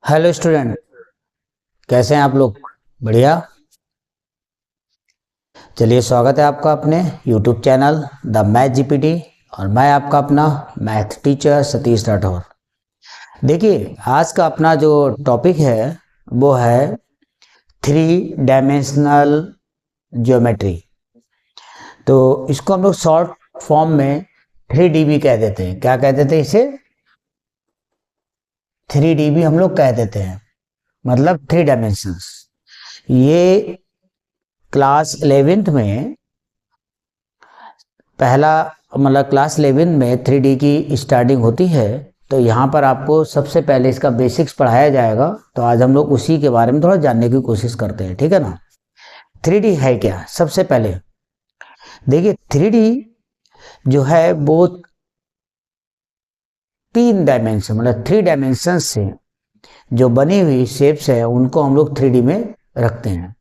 Hello student, कैसे हैं आप लोग? बढ़िया। चलिए, स्वागत है आपका अपने YouTube channel the math GPT. और मैं आपका अपना मैथ टीचर सतीश राठौर। देखिए, आज का अपना जो टॉपिक है वो है थ्री डायमेंशनल ज्योमेट्री। तो इसको हम लोग शॉर्ट फॉर्म में 3D भी कह देते हैं। क्या कह देते हैं इसे? 3D भी हम लोग कह देते हैं, मतलब थ्री डायमेंशंस। ये क्लास 11th में पहला मतलब क्लास 11 में 3D की स्टार्टिंग होती है। तो यहाँ पर आपको सबसे पहले इसका बेसिक्स पढ़ाया जाएगा। तो आज हम लोग उसी के बारे में थोड़ा जानने की कोशिश करते हैं, ठीक है ना। 3D है क्या? सबसे पहले देखिए, 3D जो है वो तीन डायमेंशन मतलब थ्री डायमेंशन से जो बनी हुई शेप्स है उनको हम लोग 3D में रखते हैं।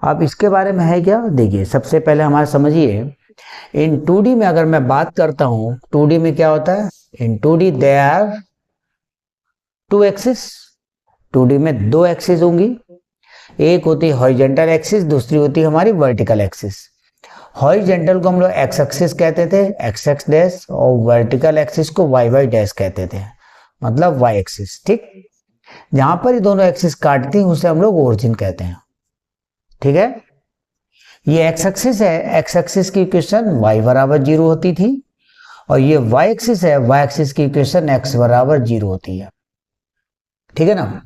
अब इसके बारे में है क्या, देखिए सबसे पहले हमारा समझिए, इन 2D में अगर मैं बात करता हूं, 2D में क्या होता है? In 2D there are two axis. 2D में दो एक्सिस होंगी, एक होती है हॉरिजॉन्टल एक्सिस, दूसरी होती है हमारी वर्टिकल एक्सिस। हॉरिजॉन्टल को हम लोग एक्स एक्सिस कहते थे, एक्स एक्स डैश, और वर्टिकल एक्सिस को वाई वाई डैश कहते थे, मतलब वाई एक्सिस। ठीक, जहां पर ये दोनों एक्सिस काटती हैं उसे हम लोग ओरिजिन कहते हैं। ठीक है, ये एक्स एक्सिस है, एक्स एक्सिस की इक्वेशन y बराबर 0 होती थी, और ये y एक्सिस है, y एक्सिस की इक्वेशन x बराबर 0 होती है। ठीक है ना।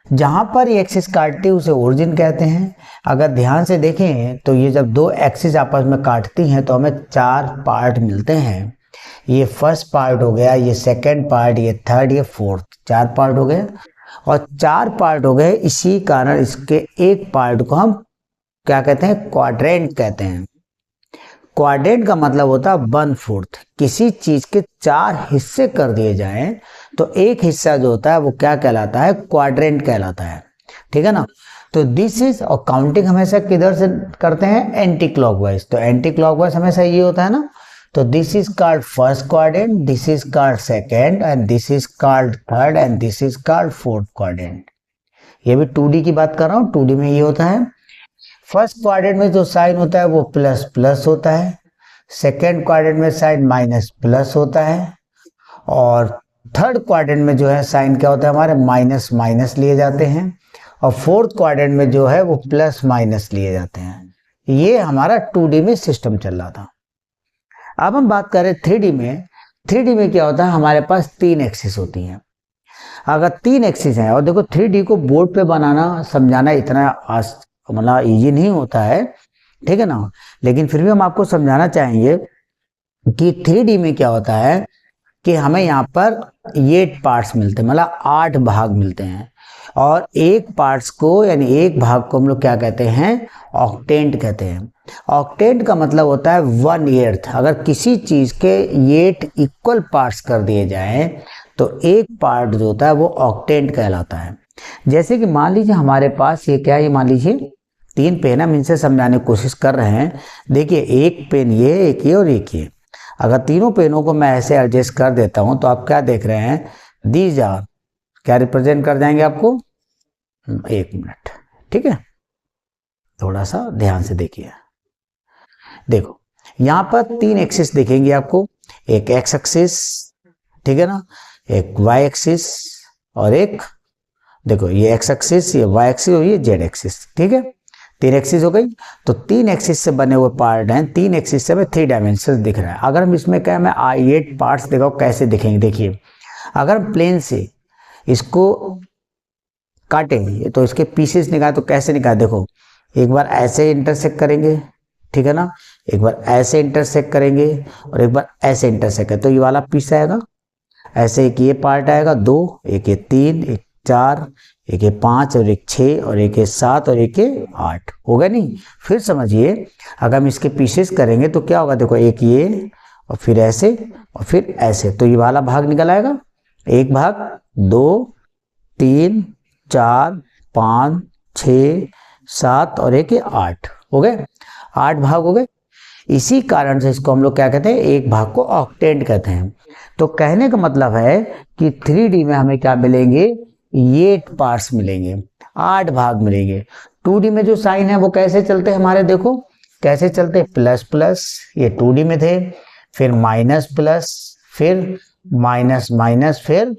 जहां पर ये एक्सिस काटती है उसे ओरिजिन कहते हैं। अगर ध्यान से देखें तो ये जब दो एक्सिस आपस में काटती हैं तो हमें चार पार्ट मिलते हैं। ये फर्स्ट पार्ट हो गया, ये सेकंड पार्ट, ये थर्ड, ये फोर्थ, चार पार्ट हो गए। और चार पार्ट हो गए, इसी कारण इसके एक पार्ट को हम क्या कहते हैं? क्वाड्रेंट कहते हैं। क्वाड्रेंट का मतलब होता है 1/4। किसी चीज के चार हिस्से कर दिए जाएं तो एक हिस्सा जो होता है वो क्या कहलाता है? क्वाड्रेंट कहलाता है। ठीक है ना। तो दिस इज, और काउंटिंग हमेशा किधर से करते हैं? Anti clockwise. तो एंटी क्लॉकवाइज हमेशा ये होता है ना। तो this is called first quadrant, this is called second, and this is called third, and this is called fourth quadrant. ये भी 2D की बात कर रहा हूँ। 2D में ये होता है, फर्स्ट क्वाड्रेंट में जो साइन होता है वो प्लस प्लस होता है, सेकेंड क्वाड्रेंट में साइन माइनस प्लस होता है, और थर्ड क्वाड्रेंट में जो है साइन क्या होता है? हमारे माइनस माइनस लिए जाते हैं, और फोर्थ क्वाड्रेंट में जो है वो प्लस माइनस लिए जाते हैं। ये हमारा 2D में सिस्टम चल रहा था। अब हम बात करें 3D में। 3D में क्या होता है? हमारे पास तीन एक्सिस होती हैं। अगर तीन एक्सिस हैं, और देखो 3D को बोर्ड पे बनाना समझाना इतना मतलब इजी नहीं होता है, ठीक है ना। लेकिन फिर भी हम आपको समझाना चाहेंगे कि 3D में क्या होता है कि हमें यहाँ पर ये पार्ट्स मिलते हैं, मतलब 8 भाग मिलते हैं। और एक पार्ट्स को यानी एक भाग को हम लोग क्या कहते हैं? ऑक्टेंट कहते हैं। ऑक्टेंट का मतलब होता है 1/8। अगर किसी चीज के 8 इक्वल पार्ट्स कर दिए जाएं तो एक पार्ट जो होता है वो ऑक्टेंट कहलाता है। जैसे कि मान लीजिए हमारे पास ये क्या है, मान लीजिए तीन पेन, हम इनसे समझाने की कोशिश कर रहे हैं। देखिए, एक पेन ये, एक ये और एक ये। अगर तीनों पेनों को मैं ऐसे एडजस्ट कर देता हूं तो आप क्या देख रहे हैं? दीज आर क्या रिप्रेजेंट कर जाएंगे आपको? एक मिनट, ठीक है, थोड़ा सा ध्यान से देखिए। देखो, यहां पर तीन एक्सिस दिखेंगे आपको, एक एक्स एक्सिस, ठीक है ना, एक वाई एक्सिस, और एक, देखो ये एक्स एक्सिस, ये वाई एक्सिस और ये जेड एक्सिस। ठीक है, तीन एक्सिस हो गई। तो तीन एक्सिस से बने हुए पार्ट हैं, तीन एक्सिस से हमें थ्री डायमेंशन दिख रहा है। अगर हम इसमें क्या, मैं 8 पार्ट्स दिखाऊं कैसे दिखेंगे। देखिए, अगर प्लेन से इसको काटेंगे तो इसके पीसेस निकाल तो कैसे निकाल? देखो, एक बार ऐसे इंटरसेक्ट करेंगे, ठीक है ना, एक बार ऐसे इंटरसेक्ट करेंगे, और एक बार ऐसे इंटरसेक्ट करें तो ये वाला पीस आएगा। ऐसे एक ये पार्ट आएगा, दो, एक ये 3, एक 4, एक ये 5, और एक 6, और एक ये 7, और एक ये 8 होगा नहीं। फिर समझिए, अगर हम इसके पीसेस करेंगे तो क्या होगा? देखो, एक ये, और फिर ऐसे, और फिर ऐसे, तो ये वाला भाग निकल आएगा। एक भाग, 2, 3, 4, 5, 6, 7, और एक ये 8 हो गए। 8 भाग हो गए। इसी कारण से इसको हम लोग क्या कहते हैं? एक भाग को ऑक्टेंट कहते हैं। तो कहने का मतलब है कि 3D में हमें क्या मिलेंगे? ये पार्ट्स मिलेंगे, 8 भाग मिलेंगे। 2D में जो साइन है वो कैसे चलते हैं हमारे, देखो कैसे चलते हैं, प्लस प्लस, ये 2D में थे, फिर माइनस प्लस, फिर माइनस माइनस, फिर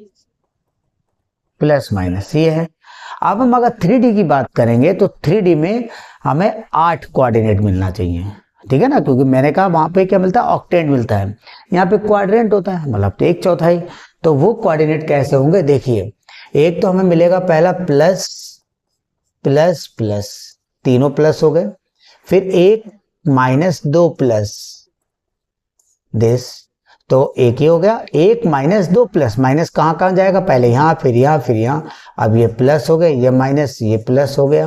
प्लस माइनस, ये है। अब हम अगर 3D की बात करेंगे तो 3D में हमें 8 कोऑर्डिनेट मिलना चाहिए, ठीक है ना, क्योंकि मैंने कहा वहां पे क्या मिलता है, ऑक्टेंट मिलता है, यहाँ पे क्वाड्रेंट होता है, मतलब तो 1/4। तो वो कोऑर्डिनेट कैसे होंगे, देखिए एक तो हमें मिलेगा पहला प्लस प्लस प्लस, तीनों प्लस हो गए, फिर एक माइनस 2 प्लस दिस, तो एक ही हो गया, 1 माइनस 2 प्लस, माइनस कहाँ कहाँ जाएगा, पहले यहाँ, फिर यहाँ, फिर यहाँ, अब ये प्लस हो गए, ये माइनस, ये प्लस हो गया,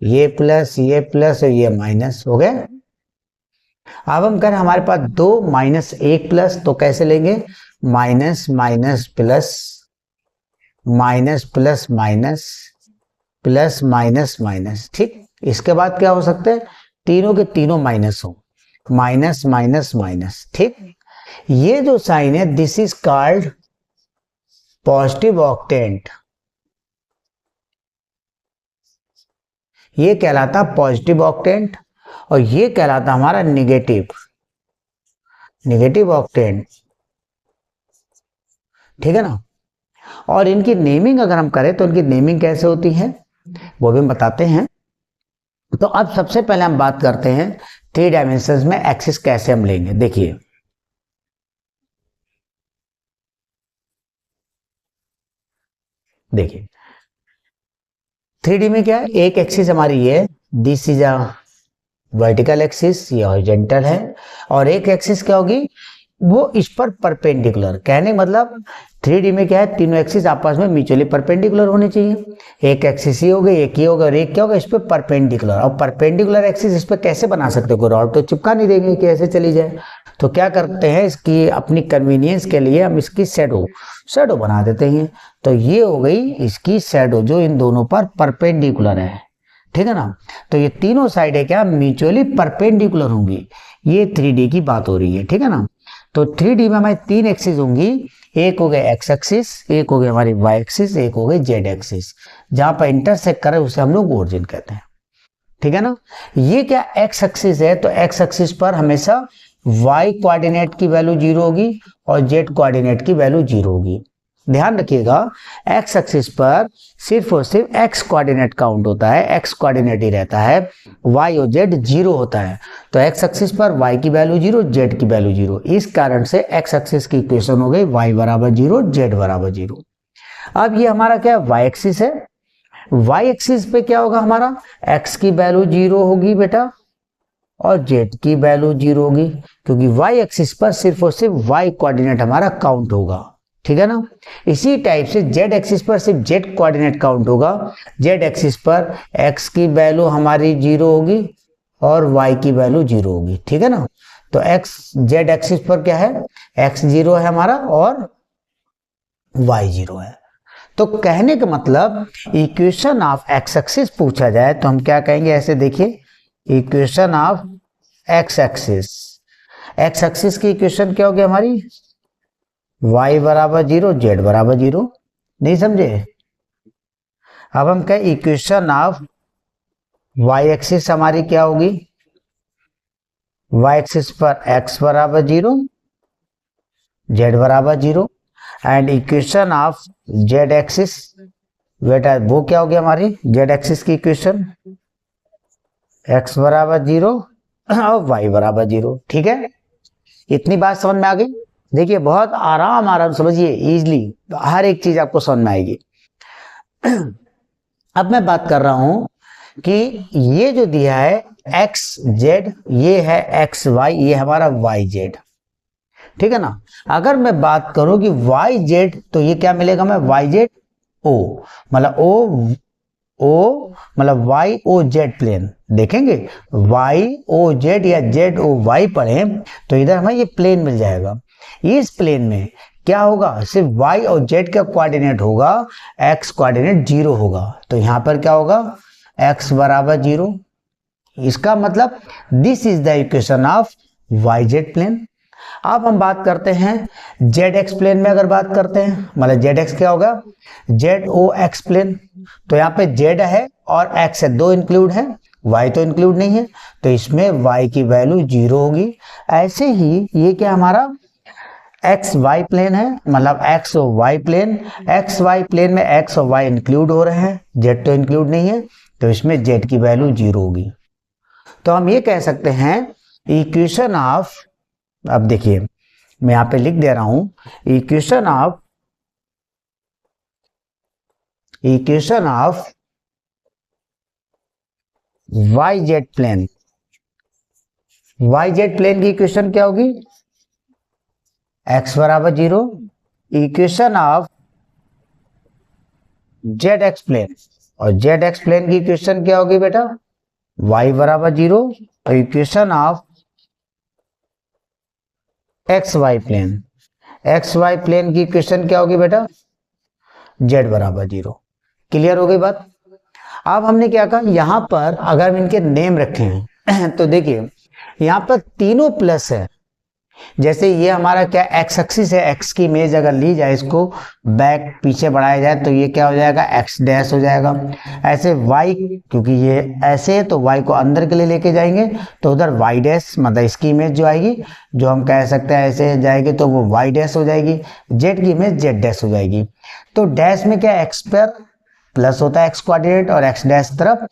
ये प्लस, ये प्लस और ये माइनस हो गया। अब हम करें हमारे पास 2 माइनस 1 प्लस, तो कैसे लेंगे, minus minus plus, minus plus minus, plus minus minus, ठीक। इसके बाद क्या हो सकता है, तीनों के तीनों माइनस हो, माइनस माइनस माइनस, ठीक। ये जो साइन है this is called positive octant, ये कहलाता पॉजिटिव ऑक्टेंट, और ये कहलाता हमारा निगेटिव, निगेटिव ऑक्टेंट, ठीक है ना। और इनकी नेमिंग अगर हम करें तो इनकी नेमिंग कैसे होती है वो भी हम बताते हैं। तो अब सबसे पहले हम बात करते हैं 3 डायमेंशंस में एक्सिस कैसे हम लेंगे। देखिए देखिए 3D में क्या है, एक एक्सिस हमारी ये, this is a vertical axis, ये हॉरिजॉन्टल है, और एक एक्सिस क्या होगी, वो इस पर परपेंडिकुलर, कहने मतलब 3D में क्या है, तीनों एक्सिस आपस में म्यूचुअली परपेंडिकुलर होने चाहिए। एक एक्सिस ही होगा, एक ही होगा, और एक क्या होगा, इस पे परपेंडिकुलर। और परपेंडिकुलर एक्सिस इस पे कैसे बना सकते हो, रॉड तो चिपका नहीं देंगे कि ऐसे चली जाए, तो क्या करते हैं, इसकी अपनी कन्वीनियंस के लिए हम इसकी शैडो बना देते हैं। तो ये हो गई इसकी शैडो जो इन दोनों पर परपेंडिकुलर है, ठीक है ना। तो ये तीनों साइडें क्या म्यूचुअली परपेंडिकुलर होंगी, ये 3D की बात हो रही है, ठीक है ना। तो 3D में हमारी 3 एक्सिस होंगी, एक हो गया एक्स एक्सिस, एक हो गया हमारी वाई एक्सिस, एक हो गई जेड एक्सिस, जहां पर इंटरसेक्ट करे उसे हम लोग ओरिजिन कहते हैं, ठीक है ना। ये क्या एक्स एक्सिस है, तो एक्स एक्सिस पर हमेशा वाई कोऑर्डिनेट की वैल्यू 0 होगी और जेड कोऑर्डिनेट की वैल्यू 0 होगी। ध्यान रखिएगा एक्स एक्सिस पर सिर्फ और सिर्फ एक्स कोऑर्डिनेट काउंट होता है, एक्स कोऑर्डिनेट ही रहता है, वाई और जेड 0 होता है। तो एक्स एक्सिस पर वाई की वैल्यू 0, जेड की वैल्यू 0, इस कारण से एक्स एक्सिस की इक्वेशन हो गई वाई बराबर 0, जेड बराबर 0। अब ये हमारा क्या है, वाई एक्सिस है, वाई एक्सिस पे क्या होगा हमारा, एक्स की वैल्यू 0 होगी बेटा, और जेड की वैल्यू 0 होगी, क्योंकि वाई एक्सिस पर सिर्फ और सिर्फ वाई कोऑर्डिनेट हमारा काउंट होगा, ठीक है ना। इसी टाइप से जेड एक्सिस पर सिर्फ जेड कोऑर्डिनेट काउंट होगा, जेड एक्सिस पर एक्स की वैल्यू हमारी 0 होगी और वाई की वैल्यू 0 होगी, ठीक है ना। तो एक्स जेड एक्सिस पर क्या है, एक्स 0 है हमारा और वाई 0 है। तो कहने का मतलब इक्वेशन ऑफ एक्स एक्सिस पूछा जाए तो हम क्या कहेंगे, ऐसे देखिए equation of x axis, x axis की इक्वेशन क्या होगी हमारी, y बराबर 0, जेड बराबर 0, नहीं समझे। अब हम कहें इक्वेशन ऑफ y एक्सिस हमारी क्या होगी, y एक्सिस पर x बराबर 0, जेड बराबर 0, and equation of z axis बेटा वो क्या होगी हमारी, z एक्सिस की इक्वेशन x बराबर 0 और y बराबर 0, ठीक है। इतनी बात समझ में आ गई। देखिए बहुत आराम समझिए, इजली हर एक चीज आपको समझ में आएगी। अब मैं बात कर रहा हूं कि ये जो दिया है एक्स जेड, ये है एक्स वाई, ये हमारा वाई जेड, ठीक है ना। अगर मैं बात करूं कि वाई जेड, तो ये क्या मिलेगा हमें, वाई जेड ओ, मतलब ओ मतलब वाई ओ जेड प्लेन, देखेंगे वाई ओ जेड या जेड ओ वाई पढ़े तो इधर हमें ये प्लेन मिल जाएगा। इस प्लेन में क्या होगा, सिर्फ y और z का कोऑर्डिनेट होगा, x कोऑर्डिनेट 0 होगा, तो यहां पर क्या होगा x बराबर 0। इसका मतलब this is the equation of y z plane. अब हम बात करते हैं जेड एक्स प्लेन में। अगर बात करते हैं मतलब जेड एक्स क्या होगा, जेड ओ एक्स प्लेन। तो यहाँ पे जेड है और एक्स है, दो इंक्लूड है, वाई तो इंक्लूड नहीं है, तो इसमें वाई की वैल्यू 0 होगी। ऐसे ही ये क्या हमारा एक्स वाई प्लेन है, मतलब एक्स और Y plane. X Y plane में एक्स और वाई इंक्लूड हो रहे हैं, जेड तो इंक्लूड नहीं है, तो इसमें जेड की वैल्यू 0 होगी। तो हम ये कह सकते हैं इक्वेशन ऑफ, अब देखिए मैं यहां पे लिख दे रहा हूं, equation of Y Z plane. Y Z plane की इक्वेशन क्या होगी, x बराबर 0। Equation of Z X plane, और जेड एक्स प्लेन की इक्वेशन क्या होगी बेटा, y बराबर 0। और equation of X Y plane, X Y plane की इक्वेशन क्या होगी बेटा, z बराबर 0। क्लियर हो गई बात। अब हमने क्या कहा, यहां पर अगर हम इनके नेम रखे हैं तो देखिए यहां पर तीनों प्लस है। जैसे ये हमारा क्या एक्स एक्सिस है, एक्स की इमेज अगर ली जाए, इसको बैक पीछे बढ़ाया जाए तो ये क्या हो जाएगा, एक्स डैश हो जाएगा। ऐसे वाई, क्योंकि ये ऐसे है तो वाई को अंदर के लिए लेके जाएंगे तो उधर वाई डैश, मतलब इसकी इमेज जो आएगी, जो हम कह सकते हैं ऐसे जाएगी तो वो वाई डैश हो जाएगी, जेड की इमेज जेड डैश हो जाएगी। तो डैश में क्या एक्स पर प्लस होता है एक्स कोऑर्डिनेट, और एक्स डैश तरफ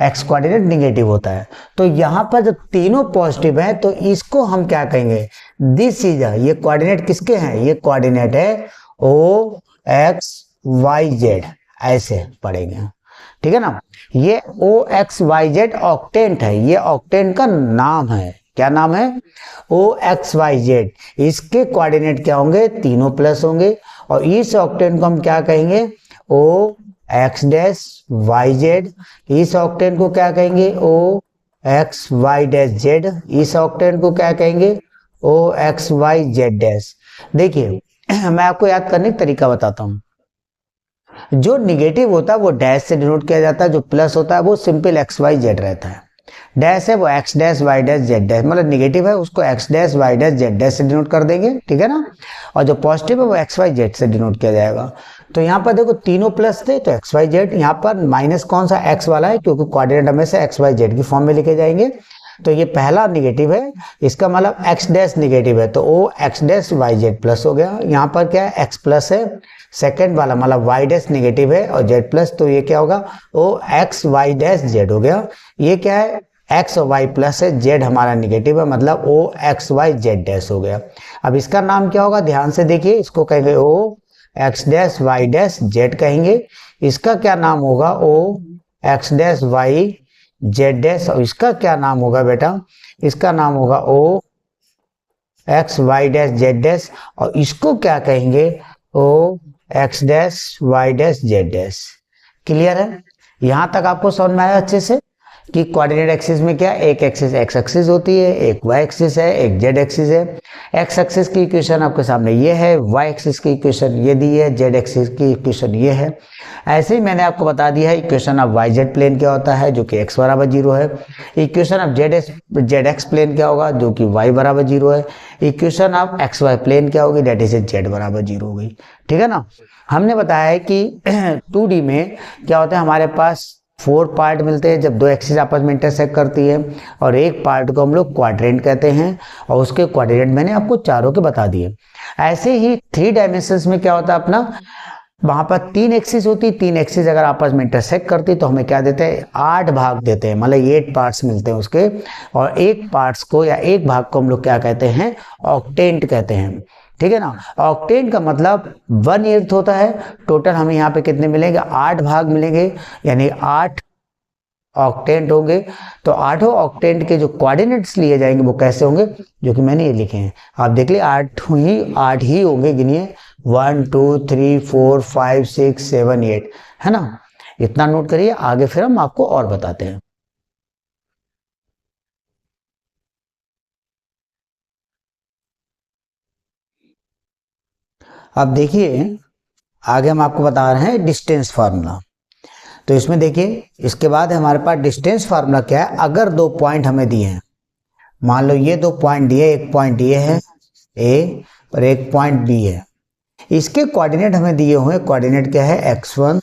एक्स कोऑर्डिनेट निगेटिव होता है। तो यहाँ पर जब तीनों पॉजिटिव है तो इसको हम क्या कहेंगे, दिस इज, ये कोऑर्डिनेट किसके हैं, ये कोऑर्डिनेट है ओ एक्स वाई जेड, ऐसे पढ़ेंगे, ठीक है ना। ये ओ एक्स वाई जेड ऑक्टेंट है, ये ऑक्टेंट का नाम है। क्या नाम है, ओ एक्स वाई जेड। इसके कोऑर्डिनेट क्या होंगे, तीनों प्लस होंगे, और इस ऑक्टेंट को हम क्या कहेंगे, O X dash Y Z. इस ऑक्टेन को क्या कहेंगे, O X Y dash Z. इस ऑक्टेन को क्या कहेंगे, O X Y Z dash. देखिए मैं आपको याद करने का तरीका बताता हूं। जो निगेटिव होता है वो डैश से डिनोट किया जाता है, जो प्लस होता है वो सिंपल एक्स वाई जेड रहता है। डैश है वो X dash Y dash Z dash, मतलब निगेटिव है उसको X dash Y dash Z dash से डिनोट कर देंगे, ठीक है ना। और जो पॉजिटिव है वो एक्स वाई जेड से डिनोट किया जाएगा। तो यहाँ पर देखो तीनों प्लस थे तो एक्स वाई जेड, यहाँ पर माइनस कौन सा एक्स वाला है, क्योंकि कोऑर्डिनेट हमेशा एक्स वाई जेड की फॉर्म में लिखे जाएंगे। तो ये पहला निगेटिव है, इसका मतलब एक्स डैश निगेटिव है तो O X dash Y Z plus हो गया। यहाँ पर क्या है, एक्स प्लस है, सेकेंड वाला मतलब वाई डैश निगेटिव है और जेड प्लस, तो ये क्या होगा, O X Y dash Z हो गया। ये क्या है, एक्स और वाई प्लस है, जेड हमारा निगेटिव है, मतलब ओ एक्स वाई जेड डैश हो गया। अब इसका नाम क्या होगा, ध्यान से देखिए, इसको कहेंगे O X dash Y dash Z कहेंगे। इसका क्या नाम होगा, O X dash Y Z dash. और इसका क्या नाम होगा बेटा, इसका नाम होगा O X Y dash Z dash. और इसको क्या कहेंगे, O X dash Y dash Z dash. Clear है, यहां तक आपको समझ में आया अच्छे से कि कोऑर्डिनेट एक्सिस में क्या, एक एक्सिस एक्स एक्सिस होती है, एक वाई एक्सिस है, एक जेड एक्सिस है। एक्स एक्सिस की इक्वेशन आपके सामने ये है, वाई एक्सिस की इक्वेशन ये दी है, जेड एक्सिस की इक्वेशन ये है। ऐसे ही मैंने आपको बता दिया है equation of Y Z plane क्या होता है, जो कि एक्स बराबर 0 है। Equation of Z X plane क्या होगा, जो कि वाई बराबर 0 है। Equation of X Y plane क्या होगी, डेट इज जेड बराबर 0 होगी, ठीक है ना। हमने बताया है कि 2D में क्या होता है, हमारे पास 4 पार्ट मिलते हैं जब दो एक्सिस आपस में इंटरसेक्ट करती है, और एक पार्ट को हम लोग क्वाड्रेंट कहते हैं, और उसके कोऑर्डिनेट मैंने आपको चारों के बता दिए। ऐसे ही 3 डायमेंशंस में क्या होता है अपना, वहां पर 3 एक्सिस होती, 3 एक्सिस अगर आपस में इंटरसेक्ट करती तो हमें क्या देते हैं, 8 भाग देते हैं, मतलब 8 पार्ट्स मिलते हैं उसके। और एक पार्ट्स को या एक भाग को हम लोग क्या कहते हैं, ऑक्टेंट कहते हैं, ठीक है ना। ऑक्टेंट का मतलब 1/8 होता है। टोटल हमें यहाँ पे कितने मिलेंगे, 8 भाग मिलेंगे, यानी 8 ऑक्टेंट होंगे। तो 8 ऑक्टेंट के जो कोऑर्डिनेट्स लिए जाएंगे वो कैसे होंगे, जो कि मैंने ये लिखे हैं, आप देख लिए 8 ही होंगे, गिनिए 1 2 3 4 5 6 7 8, है ना। इतना नोट करिए, आगे फिर हम आपको और बताते हैं। अब देखिए आगे हम आपको बता रहे हैं डिस्टेंस फार्मूला। तो इसमें देखिए इसके बाद हमारे पास डिस्टेंस फार्मूला क्या है, अगर 2 पॉइंट हमें दिए हैं, मान लो ये 2 पॉइंट दिए, एक पॉइंट ये है ए और एक पॉइंट बी है। इसके कोऑर्डिनेट हमें दिए हुए, कोऑर्डिनेट क्या है x1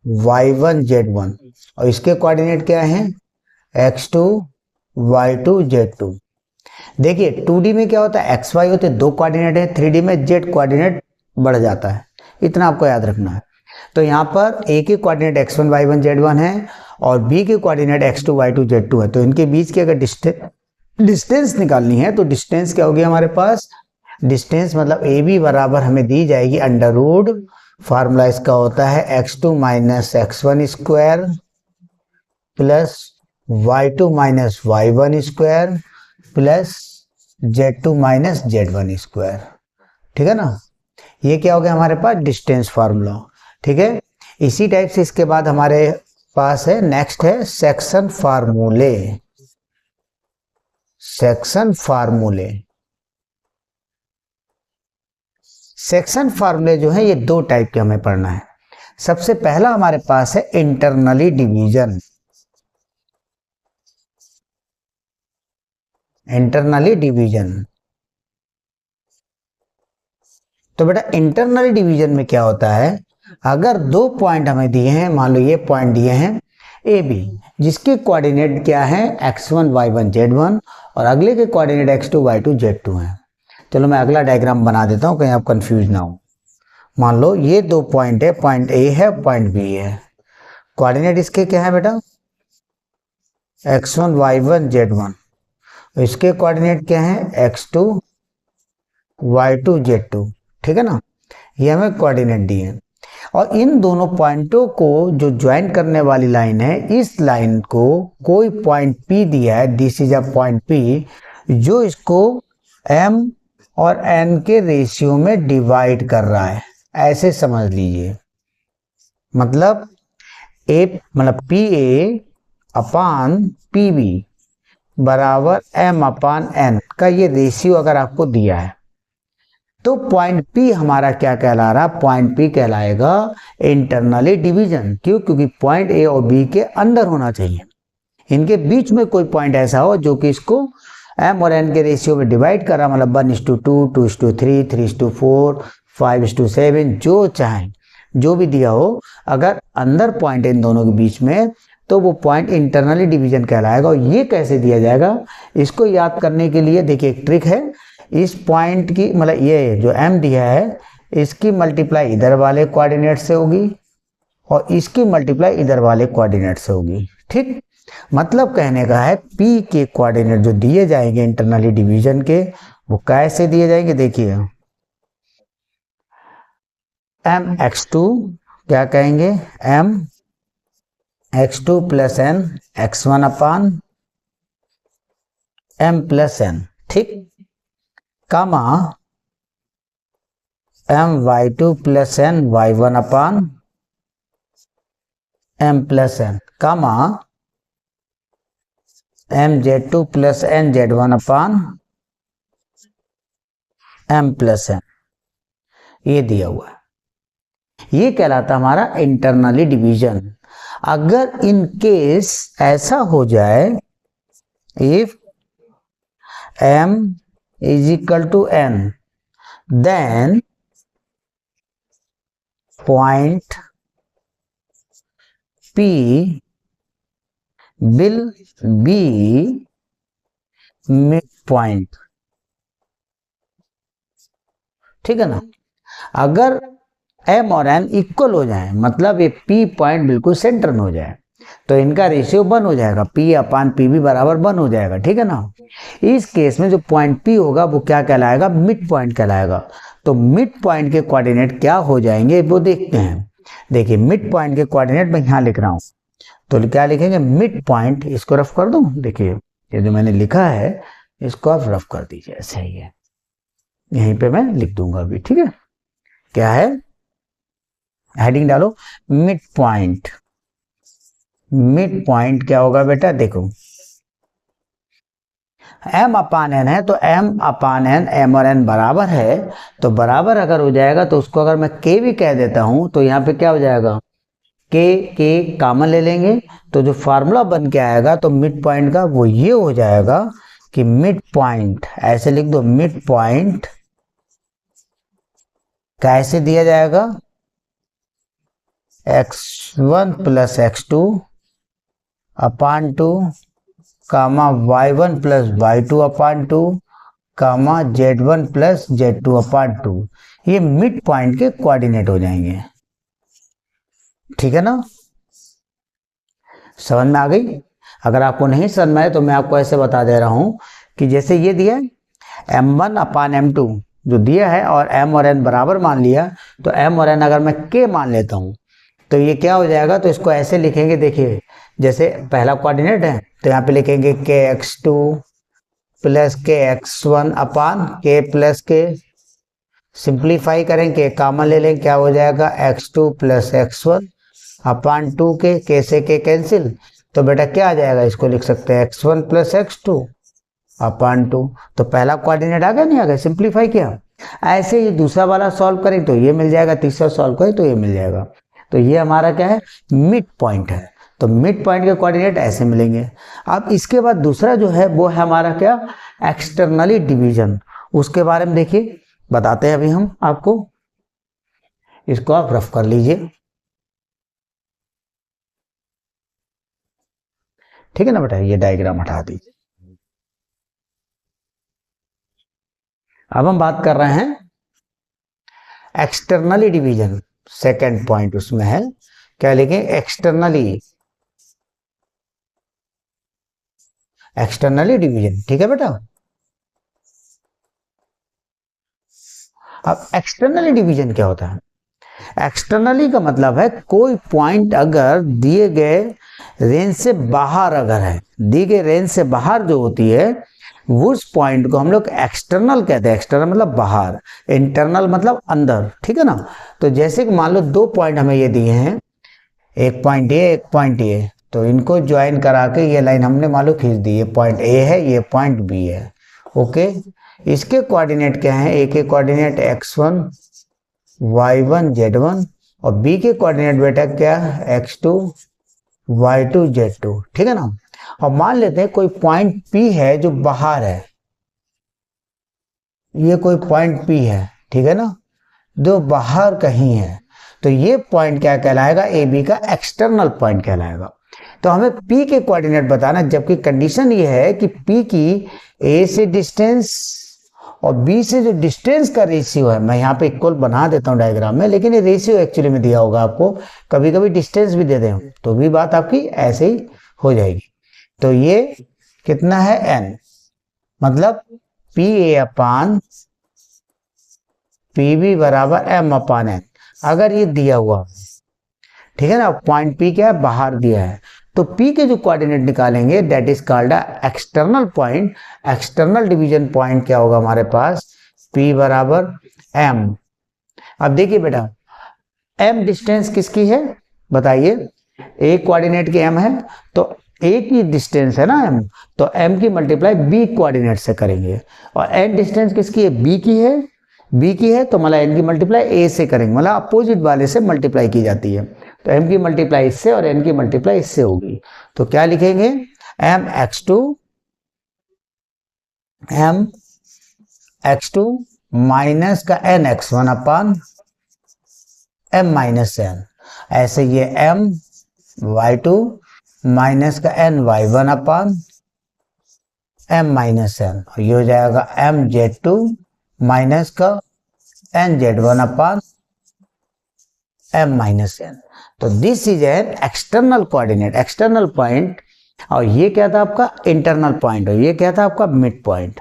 y1 z1 और इसके कोऑर्डिनेट क्या है x2 y2 z2। देखिए 2D में क्या होता है xy होते दो कोऑर्डिनेट है, 3D में z कोऑर्डिनेट बढ़ जाता है, इतना आपको याद रखना है। तो यहाँ पर a के कोऑर्डिनेट x1 y1 z1 है और b के कोऑर्डिनेट x2 y2 z2 है। तो इनके बीच की अगर डिस्टेंस निकालनी है तो डिस्टेंस क्या होगी हमारे पास, डिस्टेंस मतलब ए बी बराबर हमें दी जाएगी अंडर रूट, फार्मूला इसका होता है x2 minus x1 square plus y2 minus y1 square plus z2 minus z1 square. ठीक है ना, ये क्या हो गया हमारे पास डिस्टेंस फार्मूला। ठीक है, इसी टाइप से इसके बाद हमारे पास है नेक्स्ट है सेक्शन फार्मूले। सेक्शन फार्मूले, सेक्शन फार्मूले जो है ये दो टाइप के हमें पढ़ना है। सबसे पहला हमारे पास है इंटरनली डिवीजन। इंटरनली डिवीजन, तो बेटा इंटरनली डिवीजन में क्या होता है, अगर दो पॉइंट हमें दिए हैं, मान लो ये पॉइंट दिए हैं ए बी, जिसके कोऑर्डिनेट क्या है x1 y1 z1 और अगले के कोऑर्डिनेट x2 y2 z2 हैं। चलो मैं अगला डायग्राम बना देता हूं कहीं आप कंफ्यूज ना हो। मान लो ये दो पॉइंट है, पॉइंट ए है पॉइंट बी है, कोऑर्डिनेट इसके क्या है बेटा x1 y1 z1, इसके कोऑर्डिनेट क्या है x2 y2 z2। ठीक है ना, ये हमें कोऑर्डिनेट दिए हैं और इन दोनों पॉइंटों को जो ज्वाइन करने वाली लाइन है, इस लाइन को कोई पॉइंट P दिया है, this is a point P, जो इसको M और N के रेशियो में डिवाइड कर रहा है, ऐसे समझ लीजिए। मतलब P A upon P B बराबर M अपान N का ये रेशियो अगर आपको दिया है तो पॉइंट P हमारा क्या कहला रहा, पॉइंट P कहलाएगा इंटरनली डिवीजन। क्यों, क्योंकि पॉइंट A और B के अंदर होना चाहिए, इनके बीच में कोई पॉइंट ऐसा हो जो कि इसको M और N के रेशियो में डिवाइड कर रहा, मतलब 1:2, 2:3, 3:4, 5:7, जो चाहे जो भी दिया हो, अगर अंदर पॉइंट इन दोनों के बीच में तो वो पॉइंट इंटरनली डिवीजन कहलाएगा। और ये कैसे दिया जाएगा, इसको याद करने के लिए देखिए एक ट्रिक है, इस पॉइंट की मतलब ये जो M दिया है इसकी मल्टीप्लाई इधर वाले कोऑर्डिनेट से होगी और इसकी मल्टीप्लाई इधर वाले कोऑर्डिनेट से होगी। ठीक, मतलब कहने का है P के कोऑर्डिनेट जो दिए जाएंगे इंटरनली डिवीजन के, वो कैसे दिए जाएंगे, देखिए M x2 क्या कहेंगे, M x2 plus n x1 अपान M प्लस n। ठीक, कामा M y2 plus n y1 अपान M प्लस n, कामा M z2 plus n z1 अपान M प्लस n, ये दिया हुआ है। ये कहलाता हमारा इंटरनली डिवीजन। अगर इन केस ऐसा हो जाए, if M is equal to n, then point P will be midpoint। ठीक है ना, अगर M और N इक्वल हो जाए, मतलब ये P पॉइंट बिल्कुल सेंटर में हो जाए, तो इनका रेशियो 1 हो जाएगा, P अपान पी बी बराबर 1 हो जाएगा। ठीक है ना, इस केस में जो पॉइंट P होगा वो क्या कहलाएगा, मिड पॉइंट कहलाएगा। तो मिड पॉइंट के कोऑर्डिनेट क्या हो जाएंगे वो देखते हैं। देखिए मिड पॉइंट के कोऑर्डिनेट मैं यहाँ लिख रहा हूँ, तो क्या लिखेंगे, मिड पॉइंट, इसको रफ कर दूं, देखिए ये जो मैंने लिखा है इसको आप रफ कर दीजिए, ऐसा ही है, यहीं पे मैं लिख दूंगा अभी। ठीक है, क्या है, हेडिंग डालो मिड पॉइंट। मिड पॉइंट क्या होगा बेटा, देखो M अपान n है तो M अपान n, M और n बराबर है, तो बराबर अगर हो जाएगा तो उसको अगर मैं K भी कह देता हूं तो यहाँ पे क्या हो जाएगा, K कॉमन ले लेंगे, तो जो फार्मूला बन के आएगा तो मिड पॉइंट का वो ये हो जाएगा, कि मिड पॉइंट, ऐसे लिख दो, मिड पॉइंट कैसे दिया जाएगा, x1 प्लस x2 अपान 2 कामा y1 प्लस y2 अपान 2 कामा z1 प्लस z2 अपान 2, ये मिड पॉइंट के कोऑर्डिनेट हो जाएंगे। ठीक है ना, समझ में आ गई? अगर आपको नहीं समझ में आए तो मैं आपको ऐसे बता दे रहा हूं कि जैसे ये दिया है m1 अपान m2 जो दिया है और m और n बराबर मान लिया, तो m और n अगर मैं k मान लेता हूं तो ये क्या हो जाएगा, तो इसको ऐसे लिखेंगे, देखिए जैसे पहला कोऑर्डिनेट है तो यहाँ पे लिखेंगे kx2 प्लस kx1 अपान k प्लस k, सिंप्लीफाई करेंगे, कॉमन ले लें, क्या हो जाएगा x2 प्लस x1 अपान 2k, k से k कैंसिल, तो बेटा क्या आ जाएगा, इसको लिख सकते हैं x1 प्लस x2 अपान 2, तो पहला कोऑर्डिनेट आ गया, नहीं आ गया, सिंप्लीफाई किया। ऐसे ही दूसरा वाला सॉल्व करें तो ये मिल जाएगा, तीसरा सॉल्व करें तो ये मिल जाएगा। तो ये हमारा क्या है, मिड पॉइंट है। तो मिड पॉइंट के कोऑर्डिनेट ऐसे मिलेंगे। अब इसके बाद दूसरा जो है वो है हमारा क्या, एक्सटर्नली डिवीजन। उसके बारे में देखिए, बताते हैं अभी हम आपको, इसको आप रफ कर लीजिए। ठीक है ना बेटा, ये डायग्राम हटा दीजिए। अब हम बात कर रहे हैं एक्सटर्नली डिवीजन, सेकंड पॉइंट उसमें है, क्या लिखें, एक्सटर्नली, एक्सटर्नली डिवीजन। ठीक है बेटा, अब एक्सटर्नली डिवीजन क्या होता है, एक्सटर्नली का मतलब है कोई पॉइंट अगर दिए गए रेंज से बाहर अगर है, दी गई रेंज से बाहर जो होती है उस पॉइंट को हम लोग एक्सटर्नल कहते हैं। एक्सटर्नल मतलब बाहर, इंटरनल मतलब अंदर। ठीक है ना, तो जैसे कि मान लो दो पॉइंट हमें ये दिए हैं, एक पॉइंट ए एक पॉइंट ए, तो इनको ज्वाइन करा के ये लाइन हमने मान लो खींच दी, ये पॉइंट ए है ये पॉइंट बी है। ओके, इसके कोऑर्डिनेट क्या है, ए के कोऑर्डिनेट x1 y1 z1 और बी के कोऑर्डिनेट बेटा क्या है, x2 y2 z2। ठीक है ना, और मान लेते हैं कोई पॉइंट P है जो बाहर है, ये कोई पॉइंट P है, ठीक है ना, जो बाहर कहीं है, तो ये पॉइंट क्या कहलाएगा, ए बी का एक्सटर्नल पॉइंट कहलाएगा। तो हमें P के कोऑर्डिनेट बताना, जबकि कंडीशन ये है कि P की A से डिस्टेंस और B से जो डिस्टेंस का रेशियो है, मैं यहाँ पे इक्वल बना देता हूँ डायग्राम में, लेकिन ये रेशियो एक्चुअली में दिया होगा आपको, कभी कभी डिस्टेंस भी दे दें तो भी बात आपकी ऐसे ही हो जाएगी। तो ये कितना है, n, मतलब P A upon P B बराबर m अपान n, अगर ये दिया हुआ, ठीक है ना, पॉइंट P क्या है, बाहर दिया है, तो P के जो कोऑर्डिनेट निकालेंगे that is called external point. External division point क्या होगा हमारे पास, P बराबर m। अब देखिए बेटा, m डिस्टेंस किसकी है बताइए, a कोऑर्डिनेट की m है, तो a की डिस्टेंस है ना m, तो m की मल्टीप्लाई b कोऑर्डिनेट से करेंगे, और n डिस्टेंस किसकी है, b की है, b की है, तो मतलब n की मल्टीप्लाई a से करेंगे, मतलब अपोजिट वाले से मल्टीप्लाई की जाती है, तो m की मल्टीप्लाई इससे और n की मल्टीप्लाई इससे होगी। तो क्या लिखेंगे, m x2 माइनस का n x1 अपान m माइनस n, ऐसे ये m y2 माइनस का n y1 अपान m माइनस n, और ये हो जाएगा m z2 माइनस का n z1 अपान m माइनस n। तो this is an external coordinate, external point, और ये क्या था आपका इंटरनल पॉइंट, और ये क्या था आपका मिड पॉइंट।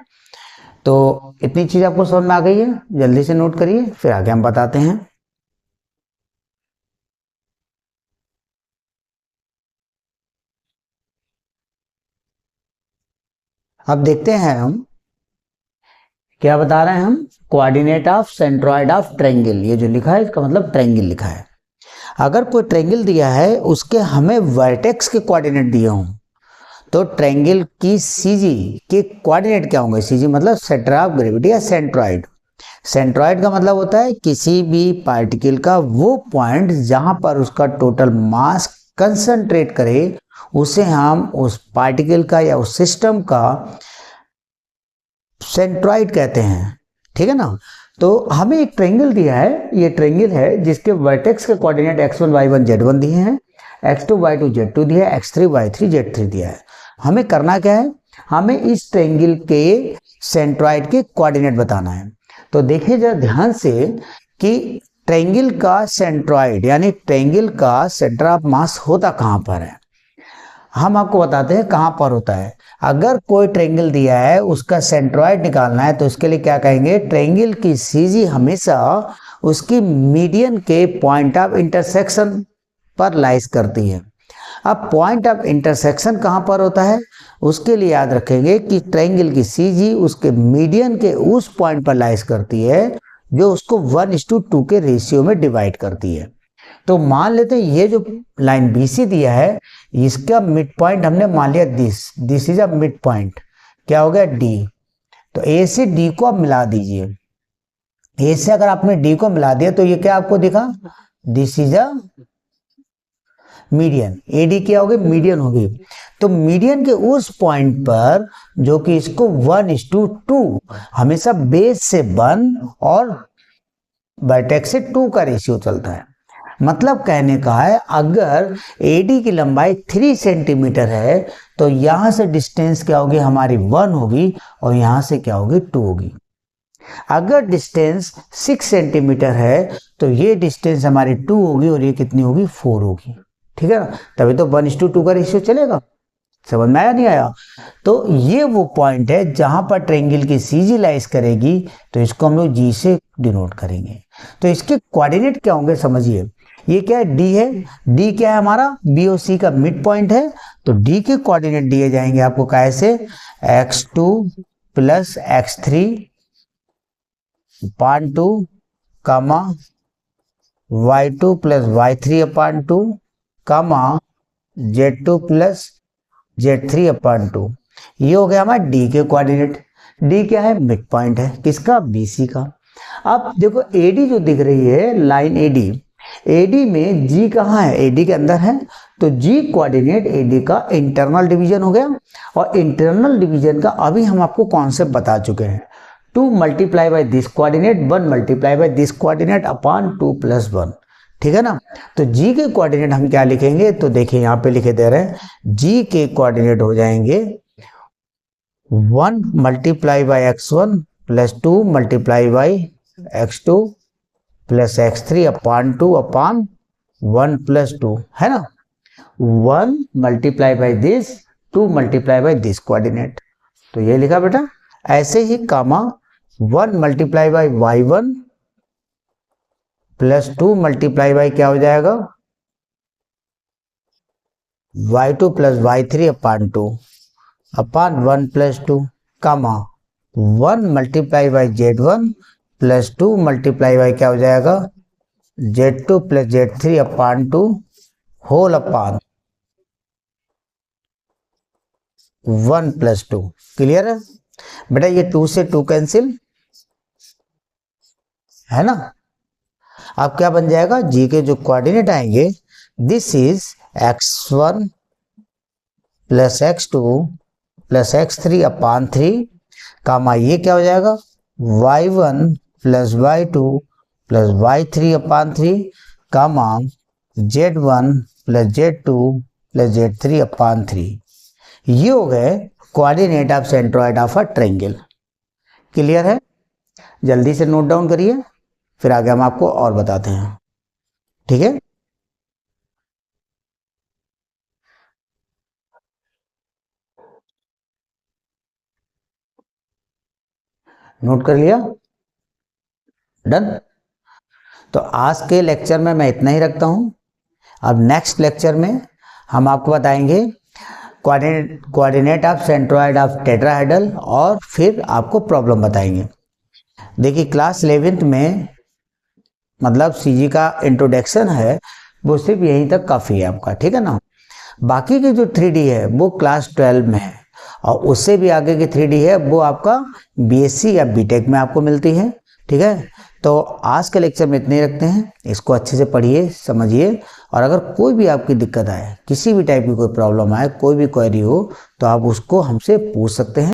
तो इतनी चीज आपको समझ में आ गई है, जल्दी से नोट करिए, फिर आगे हम बताते हैं। अब देखते हैं हम क्या बता रहे हैं, हम coordinate of centroid of triangle, ये जो लिखा है इसका मतलब ट्रायंगल लिखा है। अगर कोई ट्रायंगल दिया है उसके हमें वर्टेक्स के कोऑर्डिनेट दिए हों, तो ट्रायंगल की सीजी के कोऑर्डिनेट क्या होंगे, सीजी मतलब सेंटर ऑफ ग्रेविटी या सेंट्रॉइड। सेंट्रॉइड का मतलब होता है किसी भी पार्टिकल का वो पॉइंट जहां पर उसका टोटल मास कंसंट्रेट करे, उसे हम उस पार्टिकल का या उस सिस्टम का सेंट्रॉइड कहते हैं, ठीक है ना। तो हमें एक ट्रायंगल दिया है, ये ट्रायंगल है जिसके वर्टेक्स के कोऑर्डिनेट x1 y1 z1 दिए हैं, x2 y2 z2 दिया है, x3 y3 z3 दिया है। हमें करना क्या है, हमें इस ट्रायंगल के सेंट्रॉइड के कोऑर्डिनेट बताना है। तो देखिए जरा ध्यान से कि ट्रायंगल का सेंट्रॉइड यानी ट्रायंगल का सेंटर ऑफ मास होता कहाँ पर है। हम आपको बताते हैं कहाँ पर होता है। अगर कोई ट्रायंगल दिया है उसका सेंट्रॉइड निकालना है तो इसके लिए क्या कहेंगे, ट्रायंगल की सीजी हमेशा उसकी मीडियन के पॉइंट ऑफ इंटरसेक्शन पर लाइज करती है। अब पॉइंट ऑफ इंटरसेक्शन कहाँ पर होता है, उसके लिए याद रखेंगे कि ट्रायंगल की सीजी उसके मीडियन के उस पॉइंट पर लाइज करती है जो उसको 1:2 के रेशियो में डिवाइड करती है। तो मान लेते हैं ये जो लाइन BC दिया है इसका मिड पॉइंट हमने मान लिया this is a mid point, क्या हो गया D। तो A से D को आप मिला दीजिए, A से अगर आपने D को मिला दिया तो ये क्या आपको दिखा, this is a median, AD क्या होगी, मीडियन होगी। तो मीडियन के उस पॉइंट पर जो कि इसको 1:2 हमेशा बेस से 1 और वर्टेक्स से 2 का रेशियो चलता है। मतलब कहने का है अगर AD की लंबाई 3 सेंटीमीटर है तो यहां से डिस्टेंस क्या होगी हमारी 1 होगी और यहां से क्या होगी 2 होगी। अगर डिस्टेंस 6 सेंटीमीटर है तो ये डिस्टेंस हमारी 2 होगी और ये कितनी होगी 4 होगी, ठीक है ना। तभी तो 1:2 का रेशियो चलेगा। समझ में आया नहीं आया। तो ये वो पॉइंट है जहां पर ट्रायंगल की सीजी लाइज करेगी, तो इसको हम लोग G से डिनोट करेंगे। तो इसके कोऑर्डिनेट क्या होंगे समझिए, ये क्या है D है, D क्या है हमारा B और C का मिड पॉइंट है। तो D के कोऑर्डिनेट दिए जाएंगे आपको कैसे, x2 प्लस x3 अपान 2 कामा y2 प्लस y3 अपान 2 कामा z2 प्लस z3 अपान 2। ये हो गया हमारा D के कोऑर्डिनेट। D क्या है, मिड पॉइंट है किसका, BC का। अब देखो AD जो दिख रही है लाइन AD में G कहाँ है, AD के अंदर है। तो G कोऑर्डिनेट AD का इंटरनल डिवीजन हो गया। और इंटरनल डिवीजन का अभी हम आपको कॉन्सेप्ट बता चुके हैं, 2 multiply by this coordinate 1 multiply by this coordinate अपान 2 + 1, ठीक है ना। तो G के कोऑर्डिनेट हम क्या लिखेंगे, तो देखिए यहाँ पे लिखे दे रहे हैं G के कोऑर्डिनेट हो जाएंगे 1 multiply by x1 plus 2 multiply by x2 plus x3 upon 2 upon 1 + 2, है ना। 1 multiply by this 2 multiply by this coordinate, तो ये लिखा बेटा। ऐसे ही comma 1 multiply by y1 plus 2 multiply by क्या हो जाएगा y2 plus y3 upon 2 upon 1 + 2 comma 1 multiply by z1 plus 2 multiply by क्या हो जाएगा z2 प्लस z3 अपान 2 होल अपान 1 + 2। क्लियर है बेटा, ये 2 से 2 कैंसिल, है ना। अब क्या बन जाएगा, G के जो कोऑर्डिनेट आएंगे this is x1 plus x2 plus x3 अपान 3 कामा ये क्या हो जाएगा y1 plus y2 plus y3 अपान 3 कामा z1 plus z2 plus z3 अपान 3। ये हो गए coordinate of centroid of a triangle. Clear है, जल्दी से नोट डाउन करिए, फिर आगे हम आपको और बताते हैं, ठीक है। नोट कर लिया, डन। तो आज के लेक्चर में मैं इतना ही रखता हूं। अब नेक्स्ट लेक्चर में हम आपको बताएंगे coordinate of centroid of tetrahedral और फिर आपको प्रॉब्लम बताएंगे। देखिए क्लास 11th में मतलब सीजी का इंट्रोडक्शन है वो सिर्फ यहीं तक काफ़ी है आपका, ठीक है ना। बाकी की जो 3D है वो क्लास 12 में है और उससे भी आगे की 3D है वो आपका BSc या BTech में आपको मिलती है, ठीक है। तो आज के लेक्चर में इतने ही रखते हैं, इसको अच्छे से पढ़िए समझिए, और अगर कोई भी आपकी दिक्कत आए, किसी भी टाइप की कोई प्रॉब्लम आए, कोई भी क्वेरी हो तो आप उसको हमसे पूछ सकते हैं।